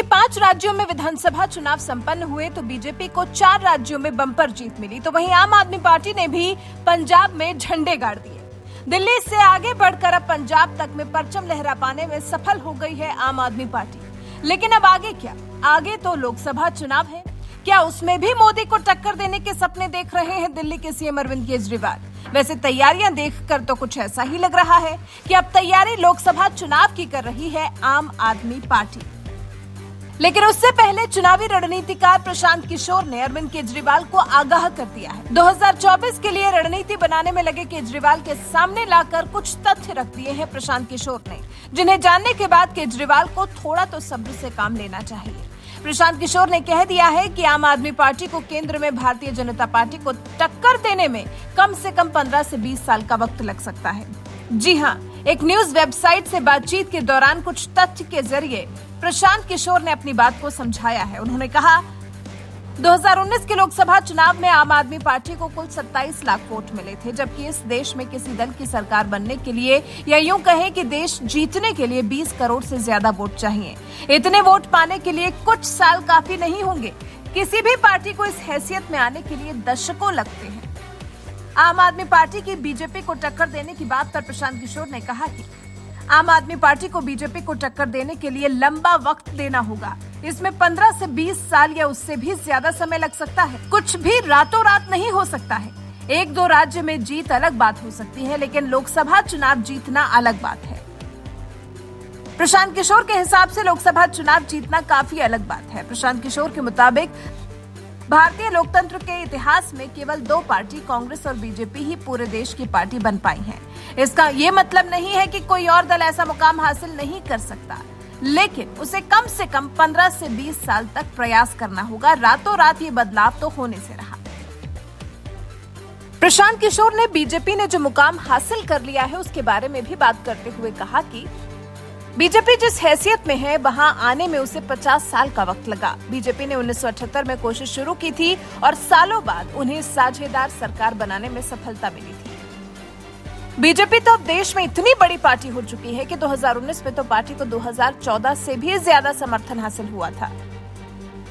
5 राज्यों में विधानसभा चुनाव संपन्न हुए तो बीजेपी को 4 राज्यों में बम्पर जीत मिली, तो वहीं आम आदमी पार्टी ने भी पंजाब में झंडे गाड़ दिए। दिल्ली से आगे बढ़कर अब पंजाब तक में परचम लहरा पाने में सफल हो गई है आम आदमी पार्टी। लेकिन अब आगे क्या? आगे तो लोकसभा चुनाव है। क्या उसमें भी मोदी को टक्कर देने के सपने देख रहे हैं दिल्ली के सीएम अरविंद केजरीवाल? वैसे तैयारियां देखकर तो कुछ ऐसा ही लग रहा है कि अब तैयारी लोकसभा चुनाव की कर रही है आम आदमी पार्टी। लेकिन उससे पहले चुनावी रणनीतिकार प्रशांत किशोर ने अरविंद केजरीवाल को आगाह कर दिया है। 2024 के लिए रणनीति बनाने में लगे केजरीवाल के सामने लाकर कुछ तथ्य रख दिए हैं प्रशांत किशोर ने, जिन्हें जानने के बाद केजरीवाल को थोड़ा तो सब्र से काम लेना चाहिए। प्रशांत किशोर ने कह दिया है कि आम आदमी पार्टी को केंद्र में भारतीय जनता पार्टी को टक्कर देने में कम से कम 15 से 20 साल का वक्त लग सकता है। जी हां, एक न्यूज वेबसाइट से बातचीत के दौरान कुछ तथ्य के जरिए प्रशांत किशोर ने अपनी बात को समझाया है। उन्होंने कहा, 2019 के लोकसभा चुनाव में आम आदमी पार्टी को कुल 27 लाख वोट मिले थे, जबकि इस देश में किसी दल की सरकार बनने के लिए या यूं कहें कि देश जीतने के लिए 20 करोड़ से ज्यादा वोट चाहिए। इतने वोट पाने के लिए कुछ साल काफी नहीं होंगे। किसी भी पार्टी को इस हैसियत में आने के लिए दशकों लगते हैं। आम आदमी पार्टी की बीजेपी को टक्कर देने की बात पर प्रशांत किशोर ने कहा कि आम आदमी पार्टी को बीजेपी को टक्कर देने के लिए लंबा वक्त देना होगा। इसमें 15 से 20 साल या उससे भी ज्यादा समय लग सकता है। कुछ भी रातों रात नहीं हो सकता है। 1-2 राज्य में जीत अलग बात हो सकती है, लेकिन लोकसभा चुनाव जीतना अलग बात है। प्रशांत किशोर के हिसाब से लोकसभा चुनाव जीतना काफी अलग बात है। प्रशांत किशोर के मुताबिक भारतीय लोकतंत्र के इतिहास में केवल 2 पार्टी, कांग्रेस और बीजेपी ही पूरे देश की पार्टी बन पाई हैं। इसका ये मतलब नहीं है कि कोई और दल ऐसा मुकाम हासिल नहीं कर सकता, लेकिन उसे कम से कम 15 से 20 साल तक प्रयास करना होगा। रातों रात ये बदलाव तो होने से रहा। प्रशांत किशोर ने बीजेपी ने जो मुकाम हासिल कर लिया है उसके बारे में भी बात करते हुए कहा कि बीजेपी जिस हैसियत में है वहां आने में उसे 50 साल का वक्त लगा। बीजेपी ने 1978 में कोशिश शुरू की थी और सालों बाद उन्हें साझेदार सरकार बनाने में सफलता मिली थी। बीजेपी तो अब देश में इतनी बड़ी पार्टी हो चुकी है कि 2019 में तो पार्टी को 2014 से भी ज्यादा समर्थन हासिल हुआ था।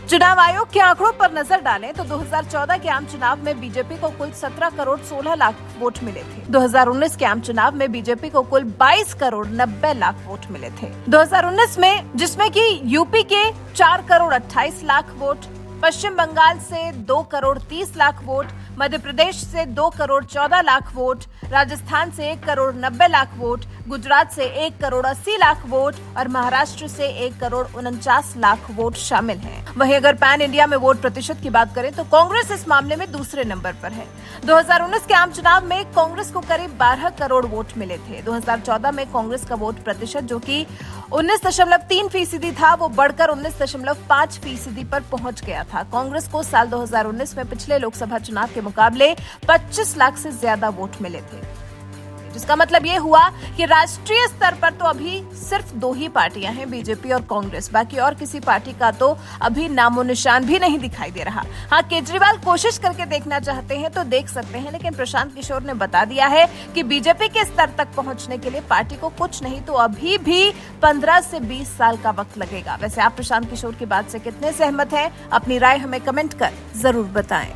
चुनाव आयोग के आंकड़ों पर नजर डालें तो 2014 के आम चुनाव में बीजेपी को कुल 17 करोड़ 16 लाख वोट मिले थे। 2019 के आम चुनाव में बीजेपी को कुल 22 करोड़ 90 लाख वोट मिले थे। 2019 में जिसमें कि यूपी के 4 करोड़ 28 लाख वोट, पश्चिम बंगाल से 2 करोड़ 30 लाख वोट, मध्य प्रदेश से 2 करोड़ 14 लाख वोट, राजस्थान से 1 करोड़ 90 लाख वोट, गुजरात से 1 करोड़ 80 लाख वोट और महाराष्ट्र से 1 करोड़ 49 लाख वोट शामिल हैं। वहीं अगर पैन इंडिया में वोट प्रतिशत की बात करें तो कांग्रेस इस मामले में दूसरे नंबर पर है। 2019 के आम चुनाव में कांग्रेस को करीब 12 करोड़ वोट मिले थे। 2014 में कांग्रेस का वोट प्रतिशत जो कि 19.3% था, वो बढ़कर 19.5% पर पहुंच गया था। कांग्रेस को साल 2019 में पिछले लोकसभा चुनाव के मुकाबले 25 लाख से ज्यादा वोट मिले थे, जिसका मतलब ये हुआ कि राष्ट्रीय स्तर पर तो अभी सिर्फ 2 ही पार्टियां हैं, बीजेपी और कांग्रेस। बाकी और किसी पार्टी का तो अभी नामो निशान भी नहीं दिखाई दे रहा। हाँ, केजरीवाल कोशिश करके देखना चाहते हैं तो देख सकते हैं, लेकिन प्रशांत किशोर ने बता दिया है कि बीजेपी के स्तर तक पहुंचने के लिए पार्टी को कुछ नहीं तो अभी भी 15 से 20 साल का वक्त लगेगा। वैसे आप प्रशांत किशोर की बात से कितने सहमत हैं? अपनी राय हमें कमेंट कर जरूर बताएं।